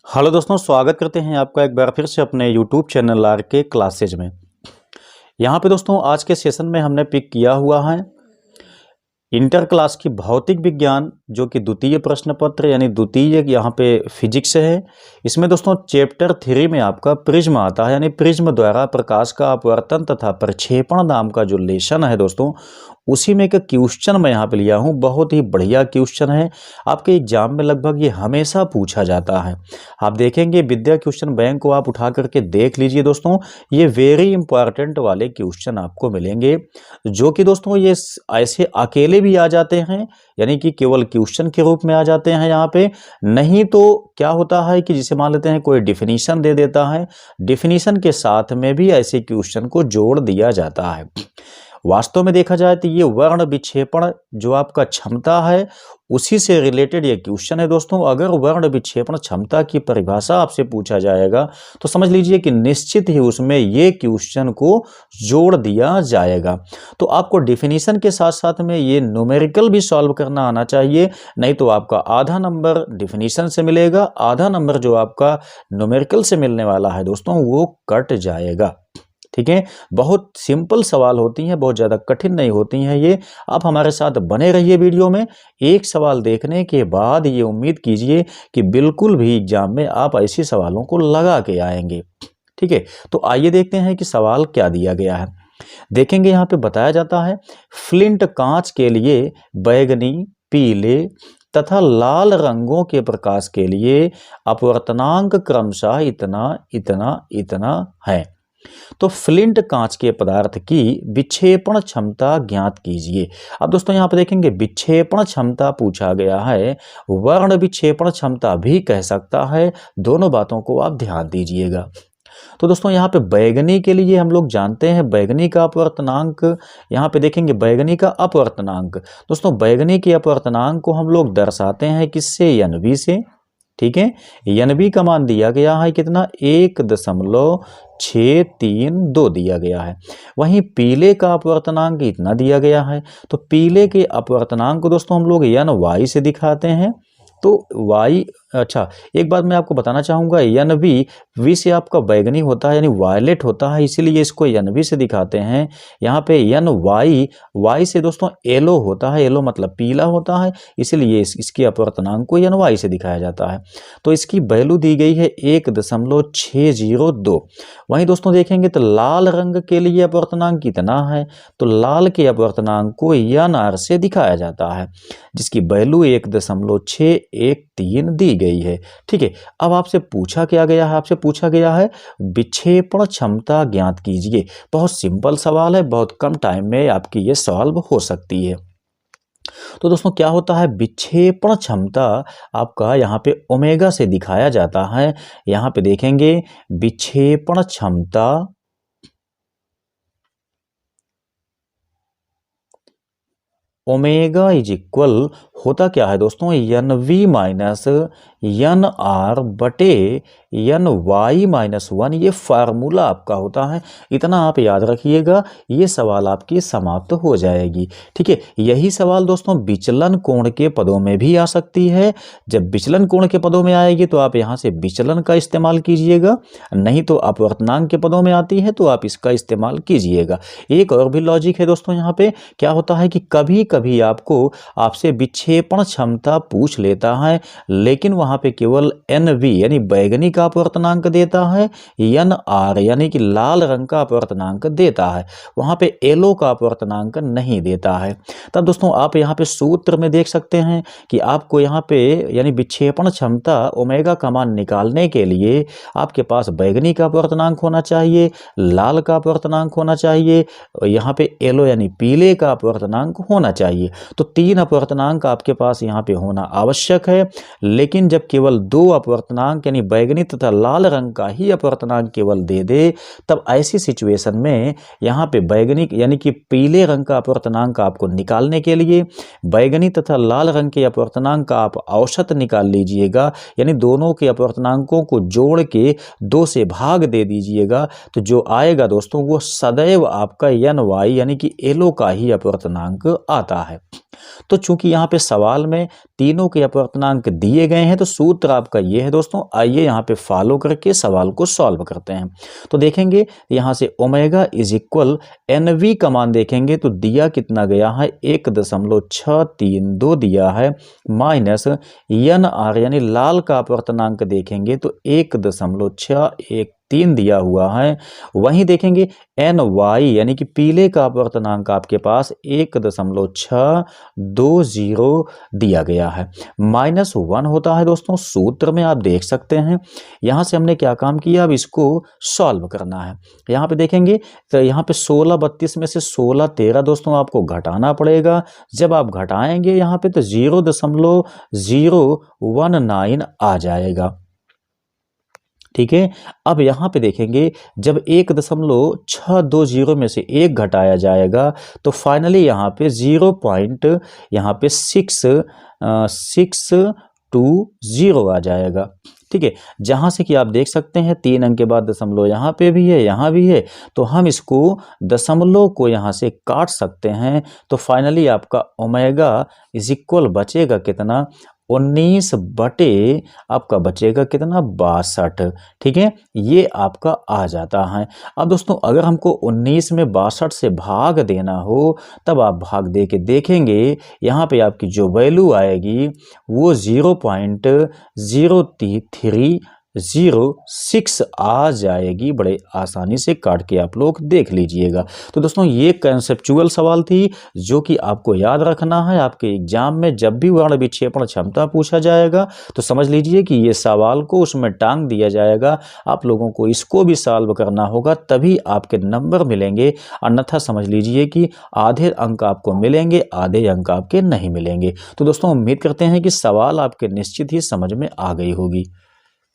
Hello दोस्तों, स्वागत करते हैं आपका एक बार फिर से अपने यूट्यूब चैनल आर के क्लासेज में। यहाँ पे दोस्तों आज के सेशन में हमने पिक किया हुआ है इंटर क्लास की भौतिक विज्ञान, जो कि द्वितीय प्रश्न पत्र यानी द्वितीय यहाँ पे फिजिक्स है। इसमें दोस्तों चैप्टर 3 में आपका प्रिज्म आता है, यानी प्रिज्म द्वारा प्रकाश का अपवर्तन तथा प्रक्षेपण नाम का जो लेसन है दोस्तों, उसी में एक क्वेश्चन मैं यहाँ पे लिया हूँ। बहुत ही बढ़िया क्वेश्चन है, आपके एग्जाम में लगभग ये हमेशा पूछा जाता है। आप देखेंगे विद्या क्वेश्चन बैंक को आप उठा करके देख लीजिए दोस्तों, ये वेरी इंपॉर्टेंट वाले क्वेश्चन आपको मिलेंगे, जो कि दोस्तों ये ऐसे अकेले भी आ जाते हैं, यानी कि केवल क्वेश्चन के रूप में आ जाते हैं यहाँ पे। नहीं तो क्या होता है कि जिसे मान लेते हैं कोई डिफिनीशन दे देता है, डिफिनीशन के साथ में भी ऐसे क्वेश्चन को जोड़ दिया जाता है। वास्तव में देखा जाए तो ये वर्ण विक्षेपण जो आपका क्षमता है, उसी से रिलेटेड ये क्वेश्चन है दोस्तों। अगर वर्ण विक्षेपण क्षमता की परिभाषा आपसे पूछा जाएगा तो समझ लीजिए कि निश्चित ही उसमें ये क्वेश्चन को जोड़ दिया जाएगा। तो आपको डिफिनीशन के साथ साथ में ये न्यूमेरिकल भी सॉल्व करना आना चाहिए, नहीं तो आपका आधा नंबर डिफिनीशन से मिलेगा, आधा नंबर जो आपका न्यूमेरिकल से मिलने वाला है दोस्तों वो कट जाएगा। ठीक है, बहुत सिंपल सवाल होती हैं, बहुत ज़्यादा कठिन नहीं होती हैं ये। आप हमारे साथ बने रहिए वीडियो में। एक सवाल देखने के बाद ये उम्मीद कीजिए कि बिल्कुल भी एग्जाम में आप ऐसे सवालों को लगा के आएंगे। ठीक है, तो आइए देखते हैं कि सवाल क्या दिया गया है। देखेंगे यहाँ पे बताया जाता है, फ्लिंट कांच के लिए बैगनी, पीले तथा लाल रंगों के प्रकाश के लिए अपवर्तनांक क्रमशः इतना इतना इतना है। तो फ्लिंट कांच के पदार्थ की विक्षेपण क्षमता ज्ञात कीजिए। अब दोस्तों यहाँ पे देखेंगे विक्षेपण क्षमता पूछा गया है, वर्ण विक्षेपण क्षमता भी कह सकता है, दोनों बातों को आप ध्यान दीजिएगा। तो दोस्तों यहाँ पे बैगनी के लिए हम लोग जानते हैं बैगनी का अपवर्तनांक, यहाँ पे देखेंगे बैगनी का अपवर्तनांक। दोस्तों बैगनी के अपवर्तनांक को हम लोग दर्शाते हैं किससे? NV से। ठीक है, NV का मान दिया गया है कितना? 1.632 दिया गया है। वहीं पीले का अपवर्तनांक इतना दिया गया है, तो पीले के अपवर्तनांक को दोस्तों हम लोग NY से दिखाते हैं। तो Y, अच्छा एक बात मैं आपको बताना चाहूँगा, NV से आपका बैगनी होता है यानी वायलेट होता है, इसीलिए इसको NV से दिखाते हैं। यहाँ पे Y से दोस्तों येलो होता है, येलो मतलब पीला होता है, इसीलिए इसके अपवर्तनांक को NY से दिखाया जाता है। तो इसकी वैल्यू दी गई है 1.602। वहीं दोस्तों देखेंगे तो लाल रंग के लिए अपवर्तनांक कितना है? तो लाल के अपवर्तनांक को NR से दिखाया जाता है, जिसकी वैल्यू 1.613 दी गई है। ठीक है, अब आपसे पूछा क्या गया है? आपसे पूछा गया है विक्षेपण क्षमता ज्ञात कीजिए। बहुत सिंपल सवाल है, बहुत कम टाइम में आपकी ये सॉल्व हो सकती है। तो दोस्तों क्या होता है, विक्षेपण क्षमता आपका यहाँ पे ओमेगा से दिखाया जाता है। यहाँ पे देखेंगे विक्षेपण क्षमता ओमेगा इज इक्वल होता क्या है दोस्तों? NV माइनस NR बटे NY माइनस 1, ये फार्मूला आपका होता है। इतना आप याद रखिएगा, ये सवाल आपकी समाप्त हो जाएगी। ठीक है, यही सवाल दोस्तों विचलन कोण के पदों में भी आ सकती है। जब विचलन कोण के पदों में आएगी तो आप यहाँ से विचलन का इस्तेमाल कीजिएगा, नहीं तो अपवर्तनांक के पदों में आती है तो आप इसका इस्तेमाल कीजिएगा। एक और भी लॉजिक है दोस्तों, यहाँ पे क्या होता है कि कभी कभी आपसे विक्षेपण क्षमता पूछ लेता है, लेकिन वहां पे केवल NV यानी बैगनी का अपवर्तनांक देता है, NR यानी कि लाल रंग का अपवर्तनांक देता है, वहां पे येलो का अपवर्तनांक नहीं देता है। तब दोस्तों आप यहाँ पे सूत्र में देख सकते हैं कि आपको यहाँ पे यानी विक्षेपण क्षमता ओमेगा का मान निकालने के लिए आपके पास बैगनी का अपवर्तनांक होना चाहिए, लाल का अपवर्तनांक होना चाहिए, यहाँ पे येलो यानी पीले का अपवर्तनांक होना चाहिए। तो 3 अपवर्तनांक आपके पास यहाँ पे होना आवश्यक है। लेकिन जब केवल 2 अपवर्तनांक यानी बैगनी तथा लाल रंग का ही अपवर्तनांक केवल दे दे, तब ऐसी सिचुएशन में यहाँ पे बैगनी यानी कि पीले रंग का अपवर्तनांक आपको निकालने के लिए बैगनी तथा लाल रंग के अपवर्तनांक का आप औसत निकाल लीजिएगा, यानी दोनों के अपवर्तनांकों को जोड़ के 2 से भाग दे दीजिएगा, तो जो आएगा दोस्तों वो सदैव आपका NY यानी कि येलो का ही अपवर्तनांक आता है। तो चूंकि यहाँ पे सवाल में तीनों के अपवर्तनांक दिए गए हैं, तो सूत्र आपका ये है दोस्तों। आइए यहाँ पे फॉलो करके सवाल को सॉल्व करते हैं। तो देखेंगे यहाँ से ओमेगा इज इक्वल NV का मान देखेंगे तो दिया कितना गया है 1.632 दिया है, माइनस NR यानी लाल का अपवर्तनांक देखेंगे तो 1.613 दिया हुआ है। वहीं देखेंगे NY यानी कि पीले का अपवर्तनांक आपके पास 1.620 दिया गया है, -1 होता है दोस्तों। सूत्र में आप देख सकते हैं। यहाँ से हमने क्या काम किया, अब इसको सॉल्व करना है। यहाँ पे देखेंगे तो यहाँ पे 16 32 में से 16 13 दोस्तों आपको घटाना पड़ेगा। जब आप घटाएंगे यहाँ पे तो 0.019 आ जाएगा। ठीक है, अब यहाँ पे देखेंगे जब 1.620 में से 1 घटाया जाएगा तो फाइनली यहाँ पे 0.620 आ जाएगा। ठीक है, जहाँ से कि आप देख सकते हैं 3 अंक के बाद दशमलव यहाँ पे भी है, यहाँ भी है, तो हम इसको दशमलव को यहाँ से काट सकते हैं। तो फाइनली आपका ओमेगा इज इक्वल बचेगा कितना, 19 बटे आपका बचेगा कितना, 62। ठीक है, ये आपका आ जाता है। अब दोस्तों अगर हमको 19 में 62 से भाग देना हो तब आप भाग दे के देखेंगे यहाँ पे आपकी जो वैल्यू आएगी वो 0.0306 आ जाएगी। बड़े आसानी से काट के आप लोग देख लीजिएगा। तो दोस्तों ये कंसेप्चुअल सवाल थी जो कि आपको याद रखना है। आपके एग्जाम में जब भी वर्ण विक्षेपण क्षमता पूछा जाएगा तो समझ लीजिए कि ये सवाल को उसमें टांग दिया जाएगा। आप लोगों को इसको भी सॉल्व करना होगा तभी आपके नंबर मिलेंगे, अन्यथा समझ लीजिए कि आधे अंक आपको मिलेंगे, आधे अंक आपके नहीं मिलेंगे। तो दोस्तों उम्मीद करते हैं कि सवाल आपके निश्चित ही समझ में आ गई होगी।